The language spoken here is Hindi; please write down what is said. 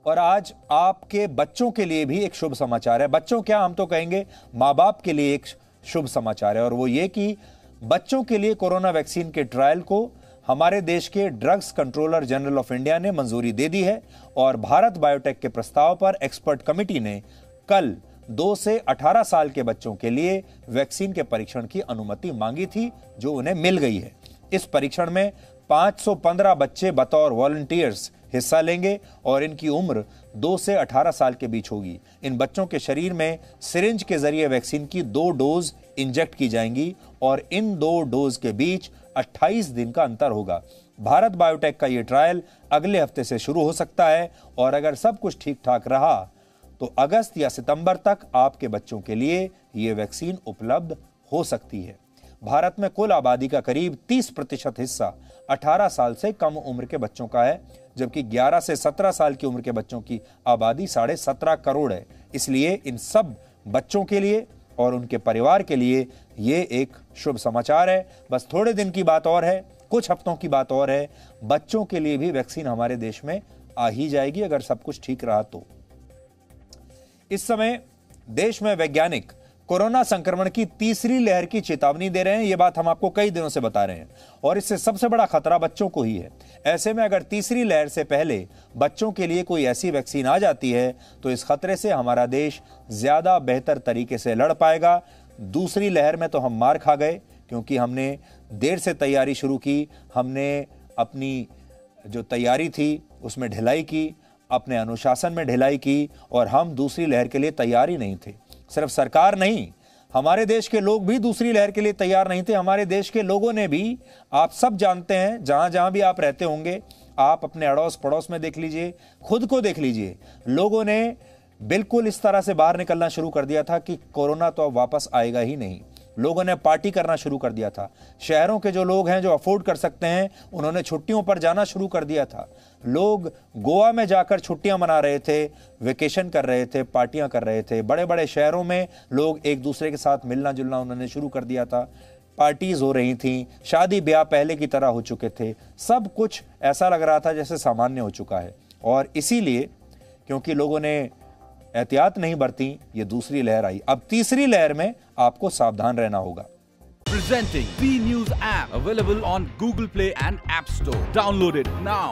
और आज आपके बच्चों के लिए भी एक शुभ समाचार है। बच्चों क्या, हम तो कहेंगे माँ बाप के लिए एक शुभ समाचार है, और वो ये कि बच्चों के लिए कोरोना वैक्सीन के ट्रायल को हमारे देश के drugs controller general of India ने मंजूरी दे दी है। और भारत बायोटेक के प्रस्ताव पर एक्सपर्ट कमेटी ने कल 2 से 18 साल के बच्चों के लिए वैक्सीन के परीक्षण की अनुमति मांगी थी, जो उन्हें मिल गई है। इस परीक्षण में 515 बच्चे बतौर वॉलंटियर्स हिस्सा लेंगे और इनकी उम्र 2 से 18 साल के बीच होगी। इन बच्चों के शरीर में सिरिंज के जरिए वैक्सीन की 2 डोज इंजेक्ट की जाएंगी और इन 2 डोज के बीच 28 दिन का अंतर होगा। भारत बायोटेक का यह ट्रायल अगले हफ्ते से शुरू हो सकता है और अगर सब कुछ ठीक ठाक रहा तो अगस्त या सितंबर तक आपके बच्चों के लिए यह वैक्सीन उपलब्ध हो सकती है। भारत में कुल आबादी का करीब 30% हिस्सा 18 साल से कम उम्र के बच्चों का है, जबकि 11 से 17 साल की उम्र के बच्चों की आबादी 17.5 करोड़ है। इसलिए इन सब बच्चों के लिए और उनके परिवार के लिए ये एक शुभ समाचार है। बस थोड़े दिन की बात और है, कुछ हफ्तों की बात और है, बच्चों के लिए भी वैक्सीन हमारे देश में आ ही जाएगी अगर सब कुछ ठीक रहा तो। इस समय देश में वैज्ञानिक कोरोना संक्रमण की तीसरी लहर की चेतावनी दे रहे हैं। यह बात हम आपको कई दिनों से बता रहे हैं और इससे सबसे बड़ा खतरा बच्चों को ही है। ऐसे में अगर तीसरी लहर से पहले बच्चों के लिए कोई ऐसी वैक्सीन आ जाती है तो इस खतरे से हमारा देश ज्यादा बेहतर तरीके से लड़ पाएगा। दूसरी लहर में तो हम मार खा गए क्योंकि हमने देर से तैयारी शुरू की, हमने अपनी जो तैयारी थी उसमें ढिलाई की, अपने अनुशासन में ढिलाई की और हम दूसरी लहर के लिए तैयार ही नहीं थे। सिर्फ सरकार नहीं, हमारे देश के लोग भी दूसरी लहर के लिए तैयार नहीं थे। हमारे देश के लोगों ने भी, आप सब जानते हैं, जहां जहां भी आप रहते होंगे, आप अपने अड़ोस पड़ोस में देख लीजिए, खुद को देख लीजिए, लोगों ने बिल्कुल इस तरह से बाहर निकलना शुरू कर दिया था कि कोरोना तो अब वापस आएगा ही नहीं। लोगों ने पार्टी करना शुरू कर दिया था। शहरों के जो लोग हैं, जो अफोर्ड कर सकते हैं, उन्होंने छुट्टियों पर जाना शुरू कर दिया था। लोग गोवा में जाकर छुट्टियां मना रहे थे, वेकेशन कर रहे थे, पार्टियां कर रहे थे। बड़े बड़े शहरों में लोग एक दूसरे के साथ मिलना जुलना उन्होंने शुरू कर दिया था। पार्टीज हो रही थी, शादी ब्याह पहले की तरह हो चुके थे। सब कुछ ऐसा लग रहा था जैसे सामान्य हो चुका है और इसीलिए क्योंकि लोगों ने एहतियात नहीं बरती, ये दूसरी लहर आई। अब तीसरी लहर में आपको सावधान रहना होगा। Presenting B News app available on Google Play and App Store. Download it now.